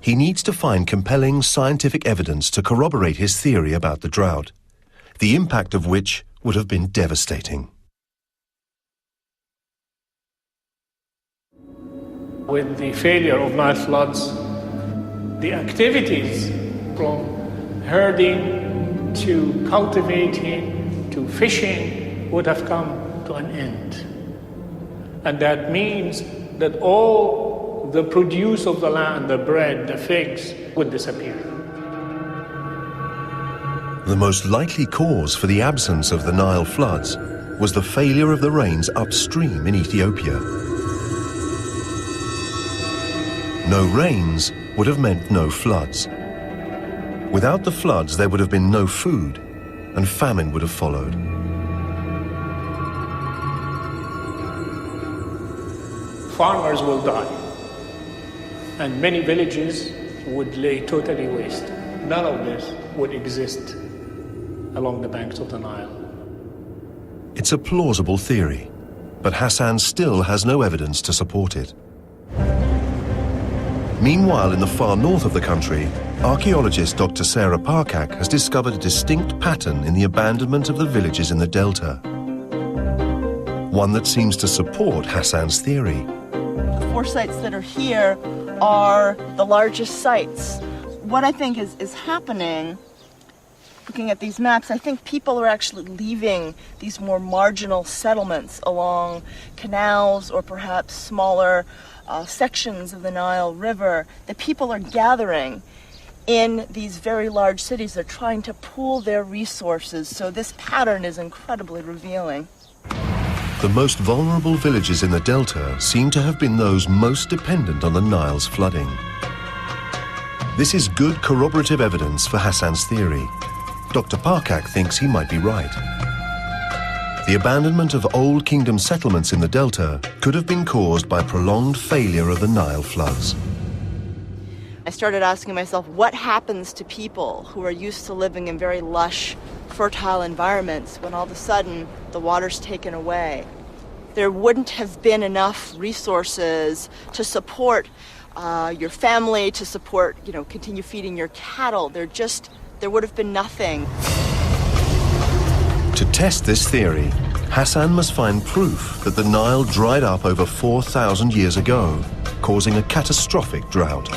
he needs to find compelling scientific evidence to corroborate his theory about the drought, the impact of which would have been devastating. With the failure of Nile floods, the activities from herding to cultivating to fishing would have come to an end. And that means that all the produce of the land, the bread, the figs, would disappear. The most likely cause for the absence of the Nile floods was the failure of the rains upstream in Ethiopia. No rains would have meant no floods. Without the floods, there would have been no food, and famine would have followed. Farmers will die, and many villages would lay totally waste. None of this would exist along the banks of the Nile. It's a plausible theory, but Hassan still has no evidence to support it. Meanwhile, in the far north of the country, archaeologist Dr. Sarah Parkak has discovered a distinct pattern in the abandonment of the villages in the delta. One that seems to support Hassan's theory. The 4 sites that are here are the largest sites. What I think is happening, looking at these maps, I think people are actually leaving these more marginal settlements along canals or perhaps smaller sections of the Nile River. The people are gathering in these very large cities. They're trying to pool their resources, so this pattern is incredibly revealing. The most vulnerable villages in the delta seem to have been those most dependent on the Nile's flooding. This is good corroborative evidence for Hassan's theory. Dr. Parkak thinks he might be right. The abandonment of Old Kingdom settlements in the delta could have been caused by prolonged failure of the Nile floods. I started asking myself, what happens to people who are used to living in very lush, fertile environments when all of a sudden the water's taken away? There wouldn't have been enough resources to support your family, to support, continue feeding your cattle. There would have been nothing. To test this theory, Hassan must find proof that the Nile dried up over 4,000 years ago, causing a catastrophic drought.